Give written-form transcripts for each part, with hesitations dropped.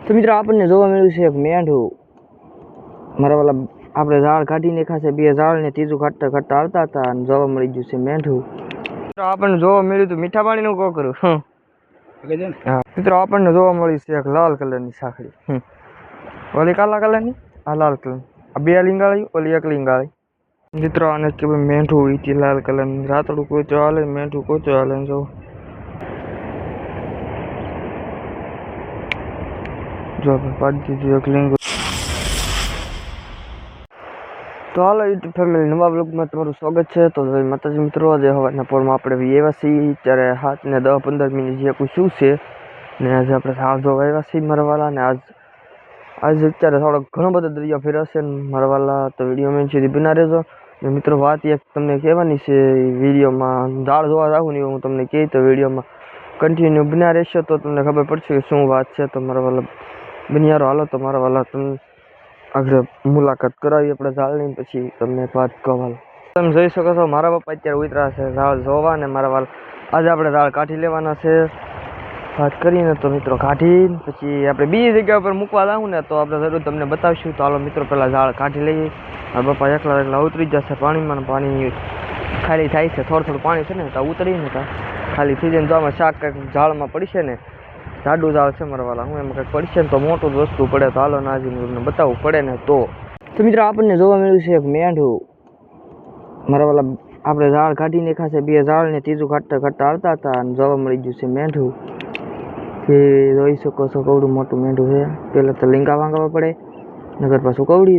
તો મિત્રો આપણને જોવા મળ્યું છે એક મેંઢું મારા વાલા આપણે ઝાડ કાઢીને ખાશે બે ઝાડ ને ત્રીજું કાઢતા કાઢતા આવતા હતા અને જોવા મળી ગયું છે મેંઢું. મિત્રો આપણને જોવા મળ્યું હતું મીઠા પાણીનું કોકરું. હા મિત્રો આપણને જોવા મળી છે એક લાલ કલરની સાંકળી, ઓલી કાલા કલરની, આ લાલ કલર, આ બે લીંગાળી, ઓલી એક લીંગાળી. મિત્રો આને કે મેંઢું હોય તે લાલ કલરની, રાતડું કોચો હાલે, મેંઢું કોચો હાલે. જો પાડી દીધું એક લીંગો. તો હાલો યુટ્યુબ ફેમિલી નવા બ્લોગમાં તમારું સ્વાગત છે. તો માતાજી મિત્રો, આજે હવારના પોરમાં આપણે આવ્યા છીએ, ત્યારે 7 ને 10-15 મિનિટ જે પૂછ્યું છે ને આજે આપણે સાવ જોવા આવ્યા છીએ મારવાલા. ને આજે અત્યારે થોડોક ઘણો બધો દરિયા ફેરવશે મારવાલા, તો વિડીયો મેં સુધી બના રહેજો. ને મિત્રો વાત એક તમને કહેવાની છે, વિડીયોમાં ઝાડ જોવા જાઉં ને હું તમને કહી, તો વિડીયોમાં કન્ટિન્યુ બના રહેશો તો તમને ખબર પડશે કે શું વાત છે. તો મારવાલા બનિયારો હાલો, તો મારવાલા તમે આગળ મુલાકાત કરાવી આપણે ઝાડની, પછી તમને એક વાત કહું. તમે જોઈ શકો છો મારા પપ્પા અત્યારે ઉતરા છે ઝાડ જોવા, ને મારા વાલ આજે આપણે ઝાડ કાઢી લેવાના છે. વાત કરીને તો મિત્રો કાઢીને પછી આપણે બીજી જગ્યા ઉપર મૂકવા જાઉં ને તો આપણે જરૂર તમને બતાવીશું. તો હાલો મિત્રો પહેલાં ઝાડ કાઢી લઈએ. મારા પપ્પા એકલા ઉતરી જશે પાણીમાં, પાણી ખાલી થાય છે, થોડું પાણી છે ને તો ઉતરીને તો ખાલી થઈ જાય. તો આમાં શાક કંઈક ઝાડમાં પડશે ને, જાડું ઝાડ છે મારા વાલા, હું એમાં કંઈક પડશે ને તો મોટું જ વસ્તુ પડે, તો હાલો નાજી તમને બતાવવું પડે ને. તો મિત્રો આપણને જોવા મળ્યું છે એક મેંઢું મારા વાલા, આપણે ઝાડ કાઢીને ખાશે બે ઝાડ ને ત્રીજું કાઢતા કાઢતા આવતા હતા અને જોવા મળી ગયું છે મેંઢું. એ જોઈ શકો છો કવડું મોટું મેંઢું છે. પહેલાં તો લીંગા વાંગાવા પડે, નગર પાછું કવડી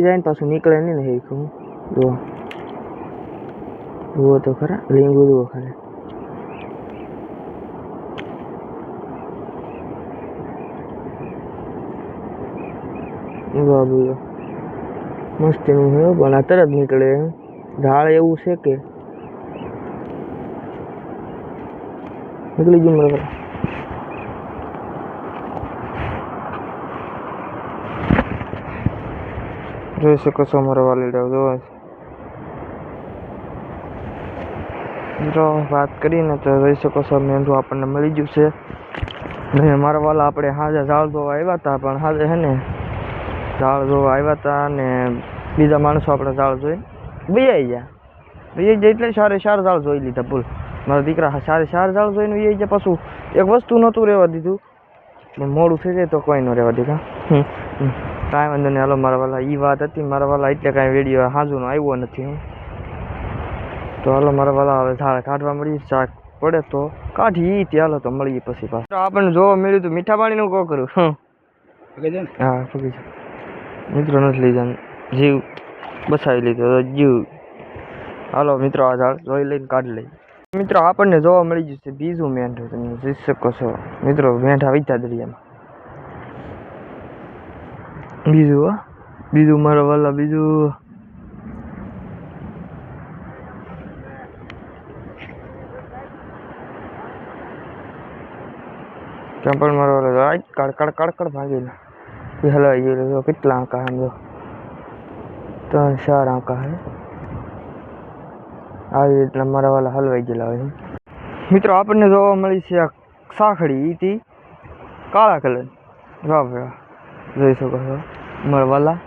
જાય ને પાછું નીકળે નહીં ને. કહું જુઓ તો ખરા, લીંગું જુઓ ખરા. બાબુ મસ્તીનું છે પણ આ તરત નીકળે. ઝાડ એવું છે કે નીકળી ગયું બરાબર. જોઈ શકો છો મારા વાલીડા જોવા. મિત્રો વાત કરીને તો જોઈ શકો છો મેંઢું આપણને મળી ગયું છે. ને મારા વાલા આપણે હાજે ઝાડ જોવા આવ્યા હતા, પણ હાજે હે ને ઝાડ જોવા આવ્યા હતા ને બીજા માણસો આપણે ઝાડ જોઈને વૈયા ગયા એટલે સારે ઝાડ જોઈ લીધા. ભૂલ મારા દીકરા સારે ઝાડ જોઈને વૈયા ગયા. પાછું એક વસ્તુ નહોતું રહેવા દીધું, પણ મોડું થઈ જાય તો કોઈ ન રહેવા દીધા. કાંઈ વાંધો નહીં હાલો મારા વાલા, એ વાત હતી મારા વાલા, એટલે કાંઈ વિડીયો હાજુનો આવ્યો નથી. તો હાલો મારા વાલા હવે ઝાડ કાઢવા મળી, શાક પડે તો કાઢી ત્યાં હાલો તો મળીએ પછી પાછું. આપણને જોવા મળ્યું હતું મીઠા પાણીનું કોકરું. હા ફૂકી છે મિત્રો, નથી લઈ જાય, જીવ બસાવી લીધો જીવ. હાલો મિત્રો આ ઝાડ જોઈ લઈને કાઢી લઈ. મિત્રો આપણને જોવા મળી ગયું છે બીજું મેંઢું, તમે જોઈ શકો છો મિત્રો. મેંઢા વીતા દરિયામાં બીજું મારા વાલા, બીજું ક્યાં પણ મારા વાલા કડકડ ભાગેલા એ હલવાઈ ગયેલો. કેટલા આંકા એમ જો 3-4 આંકા હે, આવી રીતના મારા વાલા હલવાઈ ગયેલા હોય. મિત્રો આપણને જોવા મળી છે આ સાંકળી, ઈથી કાળા કલર. વાહ જોઈ શકો છો મારા વાલા.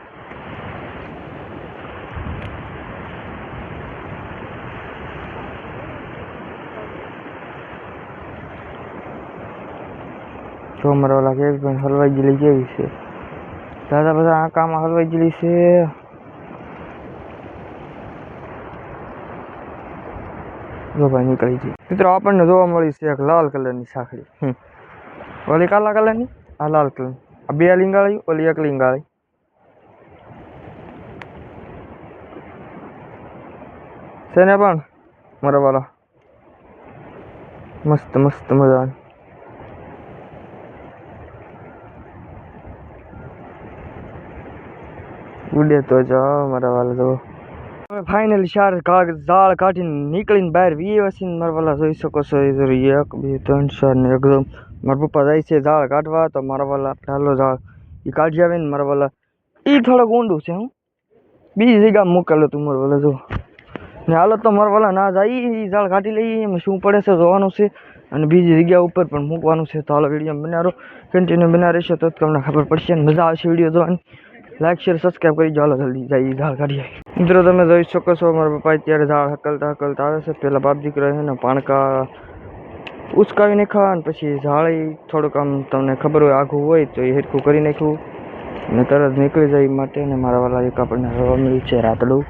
તો મારા વાલા કેવી પણ હલવાઈ ગયેલી કેવી છે, દાદા બધા આંકામાં હલવાઈ ગયેલી છે. જો ભાઈ નીકળી ગઈ. મિત્રો આપણને જોવા મળી છે એક લાલ કલરની સાંકળી, ઓલી કાલા કલરની, આ લાલ કલર, આ બે લીંગાળી, ઓલી એક લીંગાળી. છે ને પણ મારા વાલા મસ્ત મજાની. ઉડે તો જાઓ મારા વાલા. જો ફાઇનલી ઝાડ કાઢીને નીકળીને બહાર વીએ મારા વાલા જોઈ શકો છો. 1 2 3 4 ને એકદમ મારા પપ્પા જાય છે ઝાડ કાઢવા, તો મારા વાલા હાલો ઝાડ એ કાઢી આવે ને મારા વાલા. એ થોડોક ઊંડું છે, હું બીજી જગ્યામાં મૂકેલું હતું મારા વાલા. જો ને હાલો તો મારા વાલા ના જાય, એ ઝાડ કાઢી લઈએ, એમાં શું પડે છે જોવાનું છે. અને બીજી જગ્યા ઉપર પણ મૂકવાનું છે. તો હાલો વિડીયો બનાવો, કન્ટિન્યુ બના રહેશો તો તમને ખબર પડશે અને મજા આવશે વિડીયો જોવાની. લાઈક શેર સબસ્ક્રાઈબ કરી ચાલો જલ્દી જઈ ઝાડ કાઢીએ. મિત્રો તમે જોઈ શકો છો મારા પપ્પા અત્યારે ઝાડ હકલતા હકલતા આવે છે. પેલા બાપ દીકરા છે ને પાણકા ઉચકાવી નાખ્યા અને પછી ઝાડ થોડુંક આમ તમને ખબર હોય આઘું હોય તો એ હેરખું કરી નાખ્યું ને તરત નીકળી જાય એ માટે. ને મારા વાલા એક આપણને રવા મળ્યું છે રાતડું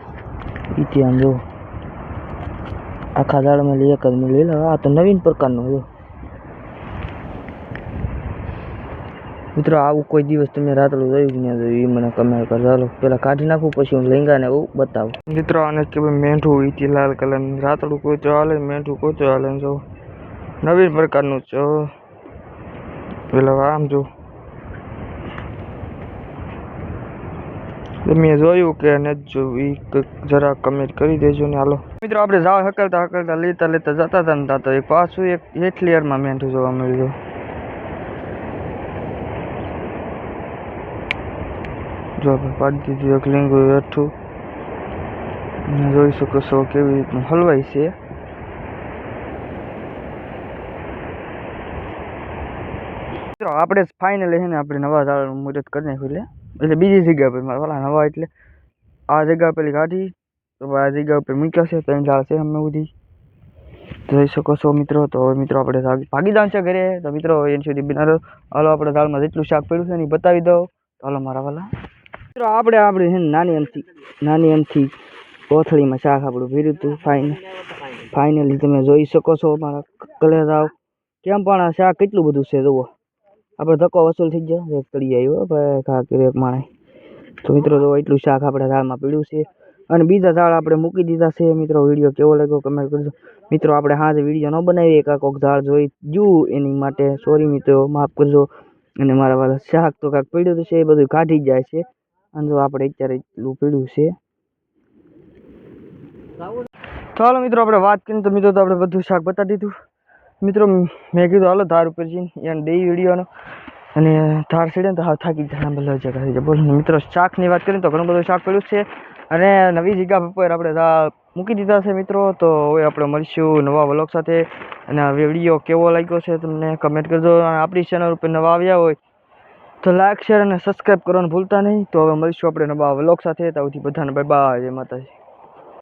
ઈથી આમ જો આખા ઝાડમાં લઈ એક જ મળી લે. આ તો નવીન પ્રકારનું જો મિત્રો આવું કોઈ દિવસ તમે રાતડું જોયું કે ના જોયું એ મને કમેન્ટ કરજો. ચાલો પેલા કાઢી નાખું પછી હું લેંગાને એવું બતાવું. મિત્રો આને કહેવાય મેંઢું ઈથી લાલ કલરનું રાતડું કોઈ તો હાલે, મેંઢું કોઈ તો હાલે. જો નવીન પ્રકારનું છે પેલા આમ જો મેં જોયું કે નથી જોયું એ જરા કમેન્ટ કરી દેજો ને. હાલો મિત્રો આપણે ઝાડ હકલતા હકલતા લેતા લેતા જતા હતા ને તો એક પાછું એક હેઠલી એરમાં મેંઢું જોવા મળ્યું. જો પાડી દીધું એક લીંગું હેઠું જોઈ શકો છો કેવી રીતનું હલવાય છે. મિત્રો આપણે ફાઇનલી છે ને આપણે નવા ઝાડનું મુહૂર્ત કરી નાખ્યું એટલે બીજી જગ્યા પર મારા વાલા નવા એટલે આ જગ્યા પેલી કાઢી તો આ જગ્યા ઉપર મૂક્યા છે. 3 ઝાડ છે અમે બધી જોઈ શકો છો મિત્રો. તો હવે મિત્રો આપણે ભાગી જવાનું છે ઘરે. તો મિત્રો એન સુધી બિના હાલો આપણે ઝાડમાં જેટલું શાક પડ્યું છે ને એ બતાવી દઉં. હાલો મારા વાલા મિત્રો આપણે છે ને નાની એમથી કોથળીમાં શાક આપણું ભર્યું હતું. ફાઇનલી તમે જોઈ શકો છો મારા કલેજાઓ કેમ પણ આ શાક કેટલું બધું છે જુઓ. આપણે ધક્કો વસૂલ થઈ ગયો એક પડી આવ્યો ભાઈ ખા કર્યો એક માણે. તો મિત્રો જો એટલું શાક આપણે ઝાડમાં પીડ્યું છે અને બીજા ઝાડ આપણે મૂકી દીધા છે. મિત્રો વિડીયો કેવો લાગ્યો કમેન્ટ કરજો. મિત્રો આપણે હાજે વિડીયો ન બનાવીએ કોઈક ઝાડ જોઈ ગયું એની માટે સોરી મિત્રો માફ કરજો. અને મારા વાળા શાક તો કાંઈક પીડ્યું છે એ બધું કાઢી જ જાય છે. અને જો આપણે અત્યારે એટલું પીડ્યું છે. ચાલો મિત્રો આપણે વાત કરીને તો મિત્રો તો આપણે બધું શાક બતાવી દીધું. મિત્રો મેં કીધું હાલો ધાર ઉપર જઈને એને દઈ વિડીયોનો અને ધાર ચડે ને તો હા થાકી જાય બધા જગ્યા બોલો. મિત્રો શાકની વાત કરીને તો ઘણું બધું શાક પડ્યું છે અને નવી જગ્યા પર આપણે મૂકી દીધા છે મિત્રો. તો હવે આપણે મળીશું નવા વ્લોગ સાથે અને આ વિડીયો કેવો લાગ્યો છે તમને કમેન્ટ કરજો. અને આપણી ચેનલ ઉપર નવા આવ્યા હોય તો લાઈક શેર અને સબસ્ક્રાઈબ કરવાનું ભૂલતા નહીં. તો હવે મળીશું આપણે નવા વ્લોગ સાથે. ત્યાં સુધી બધાને બાય બાય, જય માતાજી.